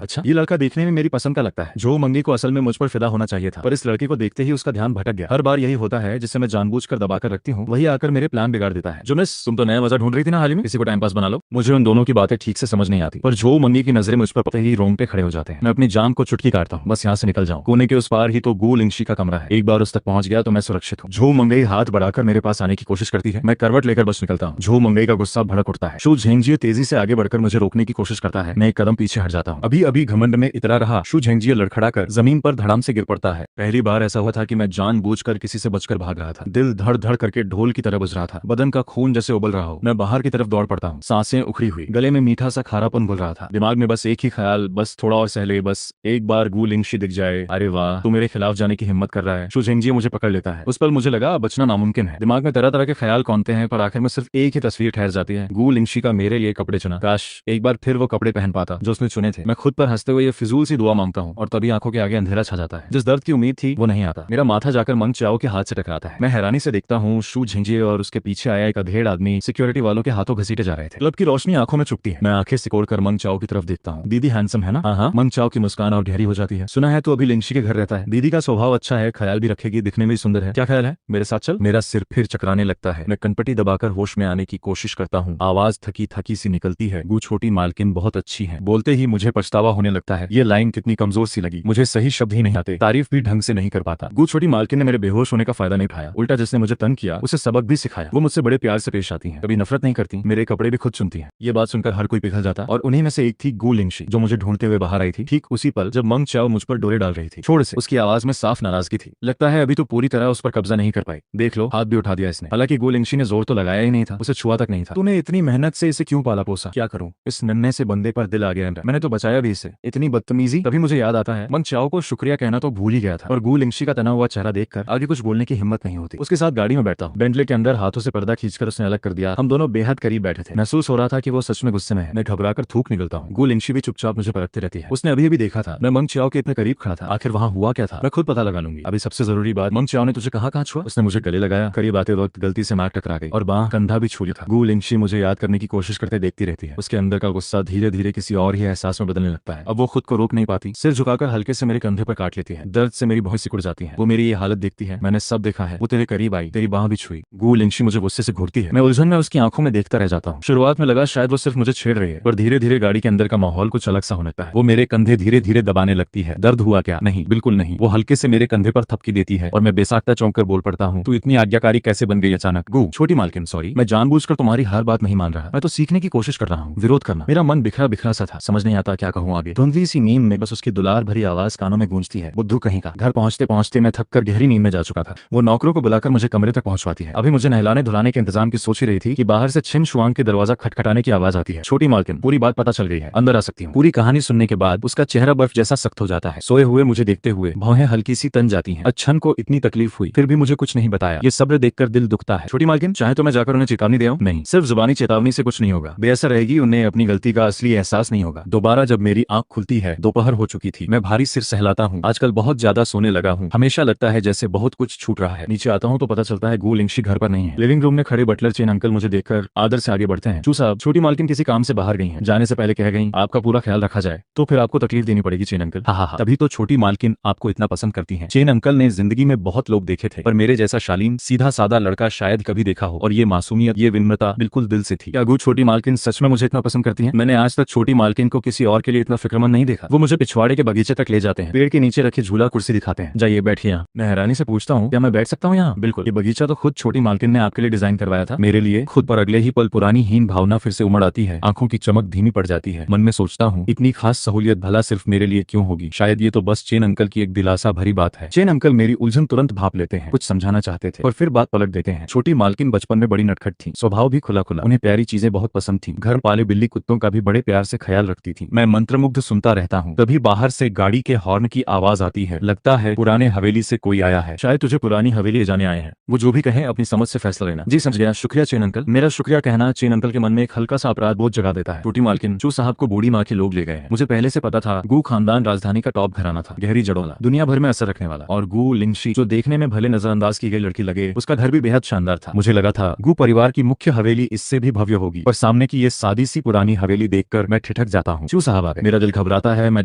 अच्छा, ये लड़का देखने में मेरी पसंद का लगता है। जो मंगी को असल में मुझ पर फिदा होना चाहिए था, पर इस लड़के को देखते ही उसका ध्यान भटक गया। हर बार यही होता है, जिसे मैं जानबूझकर दबाकर रखती हूँ वही आकर मेरे प्लान बिगाड़ देता है। जो मिस, तुम तो नया मजा ढूंढ रही थी ना हाल ही में, किसी को टाइम पास बना लो। मुझे उन दोनों की बातें ठीक से समझ नहीं आती, पर जो मंगी की नजरें मुझ पर पते ही रोंगटे खड़े हो जाते हैं। मैं अपनी जान को चुटकी काटता हूँ, बस यहाँ से निकल जाऊँ। कोने के उस पार ही तो गू लिंगशी का कमरा है। एक बार उस तक पहुंच गया तो मैं सुरक्षित हूँ। जो मंगई हाथ बढ़ाकर मेरे पास आने की कोशिश करती है, मैं करवट लेकर बस निकलता हूँ। जो मंगई का गुस्सा भड़क उठता है। शू झेंगजिए तेजी से आगे बढ़कर मुझे रोकने की कोशिश करता है। मैं एक कदम पीछे हट जाता हूँ। अभी अभी घमंड में इतरा रहा शू झेंगजिए लड़खड़ाकर जमीन पर धड़ाम से गिर पड़ता है। पहली बार ऐसा हुआ था कि मैं जानबूझकर किसी से बचकर भाग रहा था। दिल धड़ धड़ करके ढोल की तरह बज रहा था। बदन का खून जैसे उबल रहा हो। मैं बाहर की तरफ दौड़ पड़ता हूँ। सांसें उखड़ी हुई, गले में मीठा सा खारापन घुल रहा था। दिमाग में बस एक ही ख्याल, बस थोड़ा और सहले, बस एक बार गू लिंगशी दिख जाए। अरे वाह, तू मेरे खिलाफ जाने की हिम्मत कर रहा है। शू झेंगजिए मुझे पकड़ लेता है। उस पल मुझे लगा बचना नामुमकिन है। दिमाग में तरह तरह के ख्याल कौनते हैं, पर आखिर में सिर्फ एक ही तस्वीर ठहर जाती है। गू लिंगशी का मेरे लिए कपड़े चुना। काश एक बार फिर वो कपड़े पहन पाता जो उसने चुने थे। मैं खुद पर हंसते हुए ये फिजूल सी दुआ मांगता हूँ और तभी आंखों के आगे अंधेरा छा जाता है। जिस दर्द की उम्मीद थी वो नहीं आता। मेरा माथा जाकर मंग चाओ के हाथ से टकराता है। मैं हैरानी से देखता हूँ शू झेंगजिए और उसके पीछे आया एक अधेड़ आदमी सिक्योरिटी वालों के हाथों घसीटे जा रहे थे। क्लब की रोशनी आंखों में चुभती है। मैं आंखें सिकोड़कर मंग चाओ की तरफ देखता हूँ। दीदी हैंडसम है ना? हाँ। मंग चाओ की मुस्कान और गहरी हो जाती है। सुना है तो अभी लिंगशी के घर रहता है। दीदी का स्वभाव अच्छा है, ख्याल भी रखेगी, दिखने में भी सुंदर है। क्या ख्याल है? मेरे साथ चल। मेरा सिर फिर चकराने लगता है। मैं कनपटी दबाकर होश में आने की कोशिश करता हूँ। आवाज थकी थकी सी निकलती है। गू छोटी मालकिन बहुत अच्छी है। बोलते ही मुझे पछतावा होने लगता है। ये लाइन कितनी कमजोर सी लगी। मुझे सही शब्द ही नहीं आते, तारीफ भी ढंग से नहीं कर पाता। गू छोटी मालकिन ने मेरे बेहोश होने का फायदा नहीं उठाया, उल्टा जिसने मुझे तंग किया उसे सबक भी सिखाया। वो मुझसे बड़े प्यार से पेश आती है, कभी नफरत नहीं करती, मेरे कपड़े भी खुद चुनती है। ये बात सुनकर हर कोई पिघल जाता और उन्हीं में से एक थी गू लिंगशी, जो मुझे ढूंढते हुए बाहर आई थी ठीक उसी पल जब मंग चाओ मुझ पर डोरे डाल रही थी। छोड़ से। उसकी आवाज में साफ नाराजगी थी। लगता है अभी तो पूरी तरह उस पर कब्जा नहीं कर पाई। देख लो, हाथ भी उठा दिया इसने। हालांकि गू लिंगशी ने जोर तो लगाया ही नहीं था, उसे छुआ तक नहीं था। तूने इतनी मेहनत से इसे क्यों पाला पोसा? क्या करूं, इस नन्हे से बंदे पर दिल आ गया। मैंने तो बचाया भी इसे। इतनी बदतमीजी। तभी मुझे याद आता है मंग चाओ को शुक्रिया कहना तो भूल ही गया था। और गू लिंगशी का तना हुआ चेहरा देखकर आगे कुछ बोलने की हिम्मत नहीं होती। उसके साथ गाड़ी में बैठता हूँ। बेंटले के अंदर हाथों से पर्दा खींचकर उसने अलग कर दिया। हम दोनों बेहद करीब बैठे थे। महसूस हो रहा था कि वो सच में गुस्से में है। मैं घबराकर थूक निकलता हूँ। गू लिंगशी भी चुपचाप मुझे परखती रहती है। उसने अभी अभी देखा था मैं मंग चाओ के इतने करीब खड़ा था। आखिर वहाँ हुआ क्या था मैं खुद पता लगा लूंगी। अभी सबसे जरूरी बात, मंग चाओ ने तुझे कहाँ छुआ? उसने मुझे गले लगाया। करीब आते वक्त गलती से नाक टकरा गई और बाह कंधा भी छू लिया था। गू लिंगशी मुझे याद करने की कोशिश करते देखती रहती है। उसके अंदर का गुस्सा धीरे धीरे किसी और ही एहसास में बदलने लगता है। अब वो खुद को रोक नहीं पाती, सिर झुकाकर हल्के से मेरे कंधे पर काट लेती है। दर्द से मेरी भौं सिकुड़ जाती है। वो मेरी ये हालत देखती है। मैंने सब देखा है। वो तेरे करीब आई, तेरी बाह भी छुई। गू लिंगशी मुझे गुस्से से घूरती है। मैं उलझन में उसकी आंखों में देखता रह जाता हूँ। शुरुआत में लगा शायद वो सिर्फ मुझे छेड़ रही है, पर धीरे धीरे गाड़ी के अंदर का माहौल कुछ अलग सा होने लगता है। वो मेरे कंधे धीरे धीरे दबाने लगती है। दर्द हुआ क्या? नहीं, बिल्कुल नहीं। वो हल्के से मेरे कंधे पर थपकी देती है और मैं बेसाख्ता चौंक कर बोल पड़ता हूँ, तू इतनी आज्ञाकारी कैसे बन गई अचानक? गू छोटी मालकिन सॉरी, मैं जानबूझकर तुम्हारी हर बात नहीं मान रहा। मैं तो सीखने की कोशिश कर रहा हूँ। विरोध करना। मेरा मन बिखरा बिखरा सा था, समझ नहीं आता क्या कहूँ आगे। धुंधली सी नींद में बस उसकी दुलार भरी आवाज कानों में गूंजती है। बुद्धू कहीं का। घर पहुंचते पहुंचते मैं थक कर गहरी नींद में जा चुका था। वो नौकरों को बुलाकर मुझे कमरे तक पहुंचवाती है। अभी मुझे नहलाने धुलाने के इंतजाम की सोच ही रही थी कि बाहर से छिन शुआंग के दरवाजा खटखटाने की आवाज आती है। छोटी मालकिन, पूरी बात पता चल गई है, अंदर आ सकती हूँ। पूरी कहानी सुनने के बाद उसका चेहरा बर्फ जैसा सख्त हो जाता है। सोए हुए मुझे देखते हुए भौहें हल्की सी तन जाती हैं। अच्छन को इतनी तकलीफ हुई फिर भी मुझे कुछ नहीं बताया। ये सब्र देखकर दिल दुखता है। छोटी मालकिन, चाहे तो मैं जाकर उन्हें चेतावनी दे आऊं? नहीं, सिर्फ जुबानी चेतावनी से कुछ नहीं होगा। बेअसर रहेगी, उन्हें अपनी गलती का असली एहसास नहीं होगा। दोबारा जब मेरी आंख खुलती है दोपहर हो चुकी थी। मैं भारी सिर सहलाता हूँ। आजकल बहुत ज्यादा सोने लगा हूँ। हमेशा लगता है जैसे बहुत कुछ छूट रहा है। नीचे आता हूँ तो पता चलता है गू लिंगशी घर पर नहीं है। लिविंग रूम में खड़े बटलर चेन अंकल मुझे देखकर आदर से आगे बढ़ते हैं। चू साहब, छोटी मालकिन किसी काम से बाहर गई हैं। जाने से पहले कह गई आपका पूरा ख्याल रखा जाए। तो फिर आपको तकलीफ देनी पड़ेगी चेन अंकल। हाँ, तभी तो छोटी मालकिन आपको इतना पसंद करती हैं। चेन अंकल ने जिंदगी में बहुत लोग देखे थे, पर मेरे जैसा शालीन सीधा सादा लड़का शायद कभी देखा हो। और ये मासूमियत, ये विनम्रता बिल्कुल दिल से थी। क्या गू छोटी मालकिन सच में मुझे इतना पसंद करती है? मैंने आज तक छोटी मालकिन को किसी और के लिए इतना फिक्रमंद नहीं देखा। वो मुझे पिछवाड़े के बगीचे तक ले जाते हैं, पेड़ के नीचे रखी झूला कुर्सी दिखाते हैं। जाइए बैठिए यहाँ। मैं हैरानी से पूछता हूँ, क्या मैं बैठ सकता हूँ यहाँ? बिल्कुल। ये बगीचा तो खुद छोटी मालकिन ने आपके लिए डिजाइन करवाया था, मेरे लिए खुद। पर अगले ही पल पुरानी हीन भावना फिर से उमड़ आती है। आंखों की चमक धीमी पड़ जाती है। मन में सोचता हूँ, इतनी खास सहूलियत भला सिर्फ मेरे लिए क्यों होगी? शायद ये तो बस चेन अंकल की एक दिलासा भरी बात है। चेन अंकल मेरी उलझन तुरंत भाप लेते हैं। कुछ समझाना चाहते थे और फिर बात पलट देते हैं। छोटी मालकिन बचपन में बड़ी नटखट थी, स्वभाव भी खुला खुला। उन्हें प्यारी चीजें बहुत पसंद थी। घर पाले बिल्ली कुत्तों का भी बड़े प्यार से ख्याल रखती थी। मैं मंत्रमुग्ध सुनता रहता हूँ। तभी बाहर से गाड़ी के हॉर्न की आवाज आती है। लगता है पुराने हवेली से कोई आया है। शायद तुझे पुरानी हवेली ले जाने आए हैं। वो जो भी कहे अपनी समझ से फैसला लेना। जी समझ गया, शुक्रिया चेन अंकल। मेरा शुक्रिया कहना चेन अंकल के मन में एक हल्का सा अपराध बोध जगा देता है। छोटी मालकिन, चू साहब को बूढ़ी माँ की लोग ले गए हैं। मुझे पहले से पता था गू खानदान राजधानी का टॉप घराना था, गहरी जड़ों वाला, दुनिया भर में असर रखने वाला। और गू लिंगशी जो देखने में भले नजरअंदाज की गई लड़की लगे, उसका घर भी बेहद शानदार था। मुझे लगा था गू परिवार की मुख्य हवेली इससे भी भव्य होगी, पर सामने की ये सादी सी पुरानी हवेली देखकर मैं ठिठक जाता हूँ। चू साहब आ गए। मेरा दिल घबराता है। मैं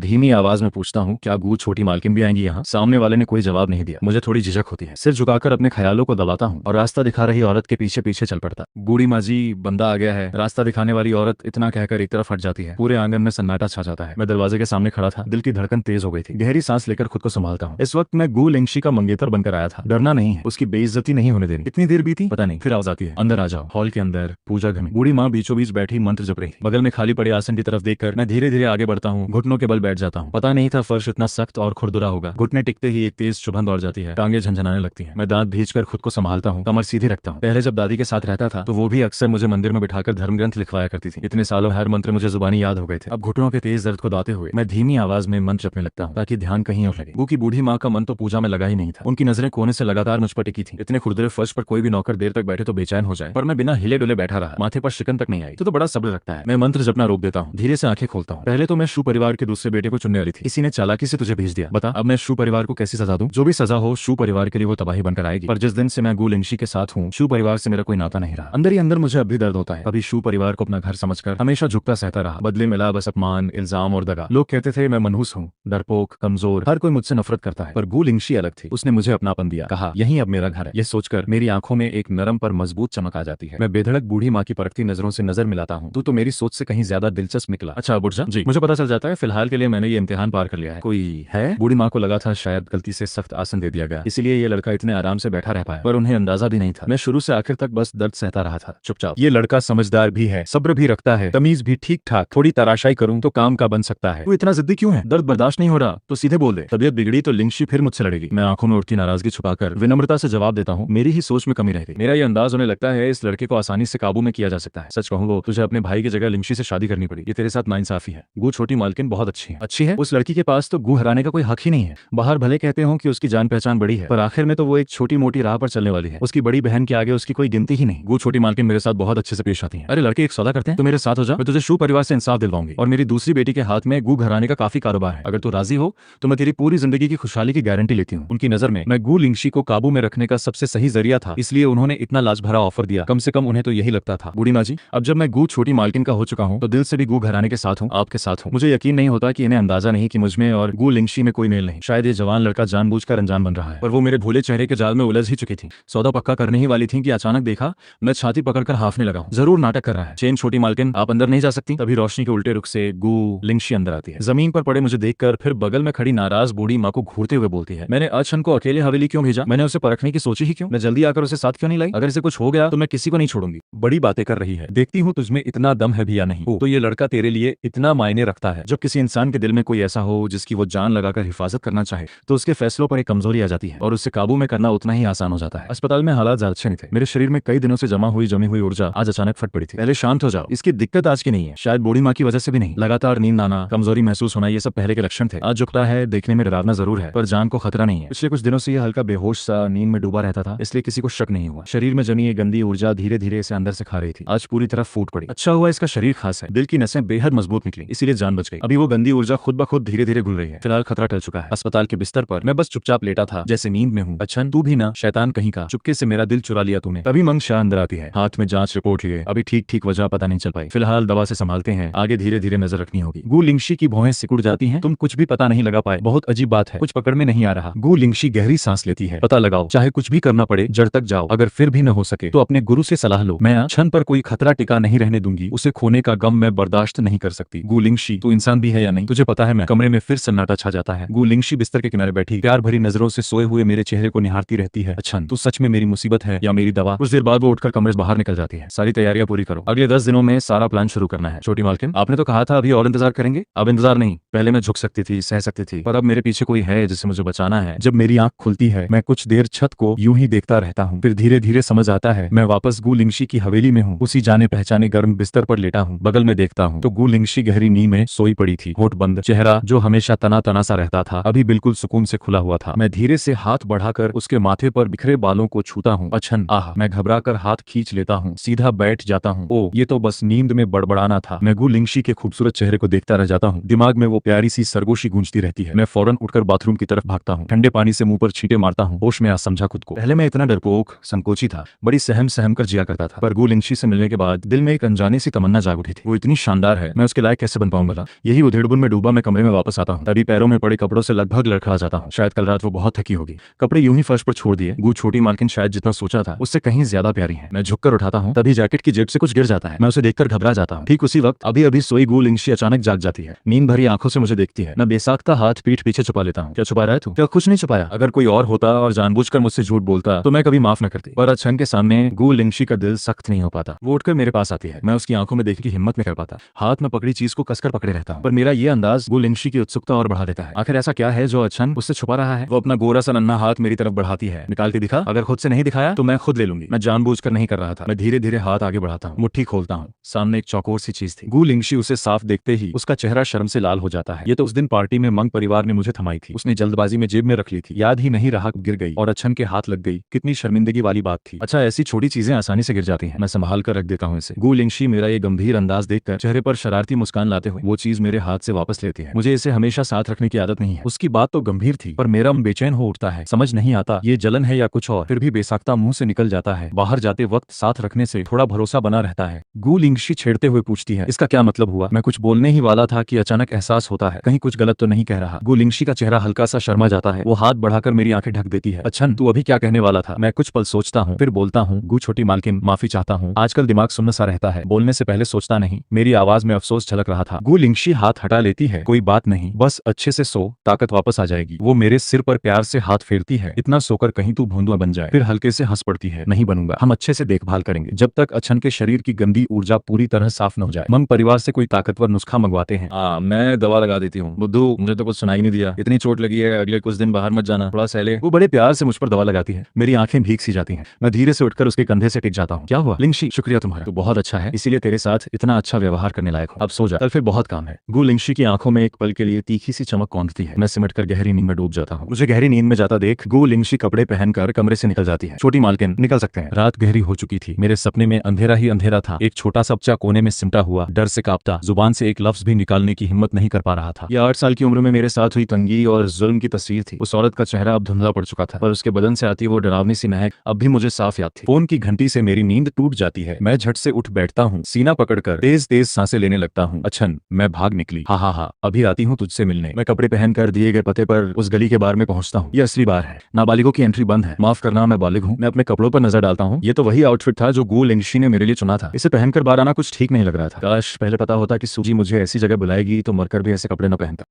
धीमी आवाज में पूछता हूँ, क्या गू छोटी मालकिन भी आएंगी यहाँ? सामने वाले ने कोई जवाब नहीं दिया। मुझे थोड़ी झिझक होती है। सिर झुकाकर अपने ख्यालों को दबाता हूँ और रास्ता दिखा रही औरत के पीछे पीछे चल पड़ता। बूढ़ी माँ जी, बंदा आ गया है। रास्ता दिखाने वाली औरत इतना कहकर एक तरफ हट जाती है। पूरे आंगन में सन्नाटा छा जाता है। मैं दरवाजे के सामने खड़ा था। दिल की धड़कन तेज हो गई थी। गहरी सांस लेकर खुद को संभालता हूँ। इस वक्त मैं गू लिंगशी का मंगेतर बनकर आया था। डरना नहीं है, उसकी बेइज्जती नहीं होने देनी। इतनी देर बीती पता नहीं, फिर आवाज आती है, अंदर आ जाओ। हॉल के अंदर पूजा घर में बूढ़ी माँ बीचों बीच बैठी मंत्र जप रही। बगल में खाली पड़े आसन की तरफ देखकर मैं धीरे धीरे आगे बढ़ता हूँ। घुटनों के बल बैठ जाता हूँ। पता नहीं था फर्श इतना सख्त और खुरदुरा होगा। घुटने टिकते ही एक तेज चुभन दौड़ जाती है। टांगे झंझनाने लगती है। मैं दांत भींचकर खुद को संभालता हूँ, कमर सीधी रखता हूँ। पहले जब दादी के साथ रहता था तो वो भी अक्सर मुझे मंदिर में बिठाकर धर्म ग्रंथ लिखवाया करती थी। इतने सालों हर मंत्र मुझे जुबानी याद हो गए थे। अब घुटनों के तेज दर्द को दाते हुए मैं धीमी आवाज में मंत्र जपने लगता हूँ ताकि ध्यान कहीं और लगे। गू की बूढ़ी माँ का मन तो पूजा में लगा ही नहीं था। उनकी नजरें कोने से लगातार मुझ पर टिकी थी। इतने खुरदरे फर्श पर कोई भी नौकर देर तक बैठे तो बेचैन हो जाए, पर मैं बिना हिले डुले बैठा रहा। माथे पर शिकन तक नहीं आई तो बड़ा सब्र रखता है। मैं मंत्र जपना रोक देता हूँ। धीरे से आंखें खोलता हूँ। पहले तो मैं शू परिवार के दूसरे बेटे को चुनने वाली थी। किसी ने चालाकी से तुझे भेज दिया। बता अब मैं शू परिवार को कैसी सजा दूं? जो भी सजा हो शू परिवार के लिए वो तबाही बनकर आएगी। पर जिस दिन से मैं गू लिंगशी के साथ हूँ, शू परिवार से मेरा कोई नाता नहीं रहा। अंदर ही अंदर मुझे अब भी दर्द होता है। अभी शू परिवार को अपना घर समझकर हमेशा झुकता सहता रहा। बदले मिला बस अपमान, इल्जाम और दगा। लोग कहते थे मैं मनहूस हूँ, डरपोक, कमजोर, हर कोई मुझसे नफरत करता है। पर गू लिंगशी अलग थी। उसने मुझे अपनापन दिया। कहा यही अब मेरा घर है। यह सोचकर मेरी आंखों में एक नरम पर मजबूत चमक आ जाती है। मैं बेधड़क बूढ़ी माँ की परखती नजरों से नजर मिलाता हूँ। तू तो मेरी सोच से कहीं ज्यादा दिलचस्प निकला। अच्छा बुर्जा जी, मुझे पता चल जाता है फिलहाल के लिए मैंने ये इम्तिहान पार कर लिया है। कोई है? बूढ़ी माँ को लगा था शायद गलती से सख्त आसन दे दिया गया, इसीलिए ये लड़का इतने आराम से बैठा रह पाया। पर उन्हें अंदाजा भी नहीं था। मैं शुरू से आखिर तक बस दर्द सहता रहा था। चुपचाप। ये लड़का समझदार भी है, सब्र भी रखता है, तमीज भी ठीक ठाक। थोड़ी तराशाई करूं तो काम का बन सकता है। तू इतना जिद्दी क्यों है? दर्द बर्दाश्त नहीं हो रहा तो सीधे बोल दे। तबीयत बिगड़ी तो लिंगशी फिर मुझसे लड़ेगी। मैं आंखों में उठती नाराजगी छुपाकर विनम्रता से जवाब देता हूँ, मेरी ही सोच में कमी रह गई। मेरा ये अंदाज उन्हें लगता है इस लड़के को आसानी से काबू में किया जा सकता है। सच कहूँ तुझे अपने भाई की जगह लिंगशी से शादी करनी पड़ी। ये तेरे साथ नाइंसाफी है। गू छोटी मालकिन बहुत अच्छी है। अच्छी है? उस लड़की के पास तो गू हराने का कोई हक ही नहीं है। बाहर भले कहते हो कि उसकी जान पहचान बड़ी है, पर आखिर में तो वो एक छोटी मोटी राह पर चलने वाली है। उसकी बड़ी बहन के आगे उसकी कोई गिनती ही नहीं। गू छोटी मालकिन मेरे साथ बहुत अच्छे से पेश आती है। अरे लड़के एक सौदा करते हैं, तो मेरे साथ हो जा। मैं तुझे शू परिवार से इंसाफ दिलवाऊंगी और मेरी दूसरी बेटी के हाथ में गू घराने का काफी कारोबार है। अगर तू राजी हो तो मैं तेरी पूरी जिंदगी की खुशहाली की गारंटी लेती हूँ। उनकी नजर में मैं गू लिंगशी को काबू में रखने का सबसे सही जरिया था, इसलिए उन्होंने इतना लाज भरा ऑफर दिया। कम से कम उन्हें तो यही लगता था। बूढ़ी माँ जी, अब जब मैं गू छोटी मालकिन का हो चुका हूँ तो दिल से भी गू घराने के साथ हूँ, आपके साथ हूँ। मुझे यकीन नहीं होता कि इन्हें अंदाजा नहीं कि मुझमें और गू लिंगशी में कोई मेल नहीं। शायद ये जवान लड़का जानबूझकर अनजान बन रहा है, पर वो मेरे भोले चेहरे के जाल में उलझ ही चुकी थी। सौदा पक्का करने ही वाली थी कि अचानक देखा मैं छाती पकड़कर हाफने लगा हूँ। जरूर नाटक कर रहा है। चेन छोटी मालकिन, आप अंदर नहीं जा सकती। तभी रोशनी के उल्टे रुख से गू लिंगशी अंदर आती है। जमीन पर पड़े मुझे देखकर फिर बगल में खड़ी नाराज बूढ़ी माँ को घूरते हुए बोलती है, मैंने अक्षण को अकेले हवेली क्यों भेजा? मैंने उसे परखने की सोची ही क्यों? मैं जल्दी आकर उसे साथ क्यों नहीं लाई? अगर इसे कुछ हो गया तो मैं किसी को नहीं छोड़ूंगी। बड़ी बातें कर रही है, देखती हूँ तुझमें इतना दम है भी या नहीं। तो ये लड़का तेरे लिए इतना मायने रखता है। जब किसी इंसान के दिल में कोई ऐसा हो जिसकी वो जान लगाकर हिफाजत करना चाहे तो उसके फैसलों पर एक कमजोरी आ जाती है और उससे काबू में करना उतना ही आसान हो जाता है। अस्पताल में हालात ज्यादा अच्छे नहीं थे। मेरे शरीर में कई दिनों से जमी हुई ऊर्जा आज अचानक फट पड़ी थी। पहले शांत हो जाओ, इसकी दिक्कत आज की नहीं है। शायद बूढ़ी माँ की वजह से भी नहीं। लगातार नींद आना, कमजोरी महसूस होना, ये सब पहले के लक्षण थे। आज झुकता है, देखने में डरावना जरूर है, पर जान को खतरा नहीं है। पिछले कुछ दिनों से ये हल्का बेहोश सा नींद में डूबा रहता था, इसलिए किसी को शक नहीं हुआ। शरीर में जमी ये गंदी ऊर्जा धीरे धीरे इसे अंदर से खा रही थी। आज पूरी तरह फूट पड़ी। अच्छा हुआ इसका शरीर खास है, दिल की नसें बेहद मजबूत निकली, इसीलिए जान बच गई। अभी वो गंदी ऊर्जा खुद ब खुद धीरे धीरे घुल रही है। फिलहाल खतरा टल चुका है। अस्पताल के बिस्तर पर मैं बस चुपचाप लेटा था, जैसे नींद में हूँ। अच्छा तू भी ना, शैतान कहीं का, चुपके से मेरा दिल चुरा लिया तूने। तभी मंग शाह अंदर आती है, हाथ में जांच रिपोर्ट लिए। अभी ठीक वजह पता नहीं चल पाई। फिलहाल दवा से संभालते हैं, आगे धीरे धीरे नजर रखनी होगी। गू लिंगशी की भौहें सिकुड़ जाती हैं। तुम कुछ भी पता नहीं लगा पाए। बहुत अजीब बात है, कुछ पकड़ में नहीं आ रहा। गू लिंगशी गहरी सांस लेती है। पता लगाओ, चाहे कुछ भी करना पड़े, जड़ तक जाओ। अगर फिर भी न हो सके तो अपने गुरु से सलाह लो। मैं क्षण पर कोई खतरा टिका नहीं रहने दूंगी। उसे खोने का गम मैं बर्दाश्त नहीं कर सकती। गू लिंगशी, तू इंसान भी है या नहीं? तुझे पता है मैं। कमरे में फिर सन्नाटा छा जाता है। गू लिंगशी बिस्तर के किनारे बैठी प्यार भरी नजरों से सोए हुए मेरे चेहरे को निहारती रहती है। अच्छा तू सच में मेरी मुसीबत है या मेरी दवा? कुछ देर बाद वो उठकर कमरे से बाहर निकल जाती है। सारी तैयारियां पूरी करो, अगले 10 दिनों में सारा प्लान शुरू करना है। छोटी मालकिन, आपने तो कहा था अभी और इंतजार करेंगे। अब इंतजार नहीं, पहले मैं झुक सकती थी, सह सकती थी, पर अब मेरे पीछे कोई है जिसे मुझे बचाना है। जब मेरी आंख खुलती है मैं कुछ देर छत को यूं ही देखता रहता हूँ, फिर धीरे धीरे समझ आता है मैं वापस गू लिंगशी की हवेली में हूँ। उसी जाने पहचाने गर्म बिस्तर पर लेटा हूँ। बगल में देखता हूँ तो गू लिंगशी गहरी नींद में सोई पड़ी थी। होठ बंद, चेहरा जो हमेशा तना तना सा रहता था अभी बिल्कुल सुकून से खुला हुआ था। मैं धीरे से हाथ बढ़ाकर उसके माथे पर बिखरे बालों को छूता हूँ। अच्छन आह, मैं घबराकर हाथ खींच लेता हूँ, सीधा बैठ जाता हूँ। ओ, ये तो बस नींद में बड़बड़ाना था। मैं गू लिंगशी के खूबसूरत खूबसूरत चेहरे को देखता रह जाता हूँ। दिमाग में वो प्यारी सी सरगोशी गूंजती रहती है। मैं फौरन उठकर बाथरूम की तरफ भागता हूँ, ठंडे पानी से मुंह पर छींटे मारता हूँ। होश में आ समझा खुद को। पहले मैं इतना डरपोक संकोची था, बड़ी सहम सहम कर जिया करता था, पर गु लिंगशी से मिलने के बाद दिल में एक अनजाने सी तमन्ना जाग उठी थी। वो इतनी शानदार है, मैं उसके लायक कैसे बन पाऊंगा। यही उधेड़बुन में डूबा मैं कमरे में वापस आता हूँ, तभी पैरों में पड़े कपड़ों से लगभग लड़खड़ा जाता हूँ। शायद कल रात वो बहुत थकी होगी। कपड़े यूं ही फर्श पर छोड़ दिए। गु छोटी मालकिन शायद जितना सोचा था उससे कहीं ज्यादा प्यारी है। मैं झुककर उठाता हूँ, तभी जैकेट की जेब से कुछ गिर जाता है। मैं उसे देखकर घबरा जाता हूँ। ठीक उसी वक्त अभी अभी सोई गु लिंगशी अचानक जाग जाती है। नींद भरी आंखों से मुझे देखती है। मैं बेसाख्ता हाथ पीठ पीछे छुपा लेता हूँ। क्या छुपा रहा है तू? क्या कुछ नहीं छुपाया। अगर कोई और होता और जानबूझकर मुझसे झूठ बोलता तो मैं कभी माफ न करती, पर अच्छन के सामने गु लिंगशी का दिल सख्त नहीं हो पाता। वो उठकर मेरे पास आती है। मैं उसकी आंखों में देखने की हिम्मत नहीं कर पाता। हाथ में पकड़ी चीज को कसकर पकड़े रहता हूँ, पर मेरा ये अंदाज गु लिंगशी की उत्सुकता और बढ़ा देता है। आखिर ऐसा क्या है जो अच्छन उससे छुपा रहा है? वो अपना गोरा सा नन्हा हाथ मेरी तरफ बढ़ाती है। निकाल के दिखा। अगर खुद से नहीं दिखाया तो मैं खुद ले लूंगी। मैं जानबूझकर नहीं कर रहा था। मैं धीरे धीरे हाथ आगे बढ़ाता हूँ, मुट्ठी खोलता हूँ। सामने एक चौकोर सी चीज थी। गु लिंगशी उसे साफ देखते ही उसका चेहरा शर्म से लाल हो जाता है। ये तो उस दिन पार्टी में मंग परिवार ने मुझे थमाई थी। उसने जल्दबाजी में जेब में रख ली थी, याद ही नहीं रहा, गिर गई और अच्छन के हाथ लग गई। कितनी शर्मिंदगी वाली बात थी। अच्छा, ऐसी छोटी चीजें आसानी से गिर जाती हैं। मैं संभाल कर रख देता हूँ इसे। गु लिंगशी मेरा ये गंभीर अंदाज देखकर चेहरे पर शरारती मुस्कान लाते हुए वो चीज मेरे हाथ से वापस लेती है। मुझे इसे हमेशा साथ रखने की आदत नहीं है। उसकी बात तो गंभीर थी, पर मेरा मन बेचैन हो उठता है। समझ नहीं आता ये जलन है या कुछ और। फिर भी बेसाख्ता मुंह से निकल जाता है। बाहर जाते वक्त साथ रखने से थोड़ा भरोसा बना रहता है। गु लिंगशी छेड़ते हुए पूछती है, इसका क्या मतलब हुआ? मैं कुछ बोलने ही वाला था कि अचानक एहसास होता है कहीं कुछ गलत तो नहीं कह रहा। गु लिंगशी का चेहरा हल्का सा शर्मा जाता है। वो हाथ बढ़ाकर मेरी आंखें ढक देती है। अच्छन, तू अभी क्या कहने वाला था? मैं कुछ पल सोचता हूँ, फिर बोलता हूँ, गु छोटी मालकिन, माफी चाहता हूँ। आजकल दिमाग सुन्न सा रहता है, बोलने से पहले सोचता नहीं। मेरी आवाज में अफसोस झलक रहा था। गु लिंगशी हाथ हटा लेती है। कोई बात नहीं, बस अच्छे से सो, ताकत वापस आ जाएगी। वो मेरे सिर पर प्यार से हाथ फेरती है। इतना सोकर कहीं तू भोंदुआ बन जाए। फिर हल्के से हंस पड़ती है। नहीं बनूंगा, हम अच्छे से देखभाल करेंगे जब तक अच्छन के शरीर की गंदी ऊर्जा पूरी तरह साफ न हो जाए। मंग परिवार से कोई ताकतवर नुस्खा मंगवाते हैं। मैं दवा लगा देती हूँ। बुद्धू, मुझे तो कुछ सुनाई नहीं दिया। इतनी चोट लगी है, अगले कुछ दिन बाहर मत जाना, थोड़ा सहले। वो बड़े प्यार से मुझ पर दवा लगाती है। मेरी आंखें भीग सी जाती हैं। मैं धीरे से उठकर उसके कंधे से टिक जाता हूँ। क्या हुआ? लिंगशी, शुक्रिया तुम्हारा, तू बहुत अच्छा है, इसीलिए तेरे साथ इतना अच्छा व्यवहार करने लायक हूँ। अब सो जा, कल फिर बहुत काम है। गु लिंगशी की आंखों में एक पल के लिए तीखी सी चमक कौंधती है। मैं सिमटकर गहरी नींद में डूब जाता हूँ। मुझे गहरी नींद में जाता देख गु लिंगशी कपड़े पहनकर कमरे से निकल जाती है। छोटी मालकिन, निकल सकते हैं। रात गहरी हो चुकी थी। मेरे सपने में अंधेरा ही अंधेरा था। एक छोटा सा बच्चा कोने में सिमटा हुआ, डर से कांपता, जुबान से एक लफ्ज भी निकालने की हिम्मत नहीं कर पा रहा था। यह 8 साल की उम्र में मेरे साथ हुई तंगी और जुल्म की तस्वीर थी। उस औरत का चेहरा अब धुंधला पड़ चुका था, पर उसके बदन से आती वो डरावनी सी महक अब भी मुझे साफ याद थी। फोन की घंटी से मेरी नींद टूट जाती है। मैं झट से उठ बैठता हूँ, सीना पकड़कर तेज तेज सांसें लेने लगता हूँ। अच्छन, मैं भाग निकली। हा, अभी आती हूँ तुझसे मिलने। मैं कपड़े पहनकर दिए गए पते पर उस गली के बार में पहुंचता हूँ। ये असली बार है, नाबालिगों की एंट्री बंद है। माफ करना, मैं बालिग हूँ। मैं अपने कपड़ों पर नजर डालता हूँ। ये तो वही आउटफिट था जो गु लिंगशी ने मेरे लिए चुना था। इसे पहनकर बाहर आना कुछ ठीक नहीं लग रहा था। काश पहले पता होता कि सूजी मुझे ऐसी जगह बुलाएगी तो मरकर भी ऐसे कपड़े न पहनता।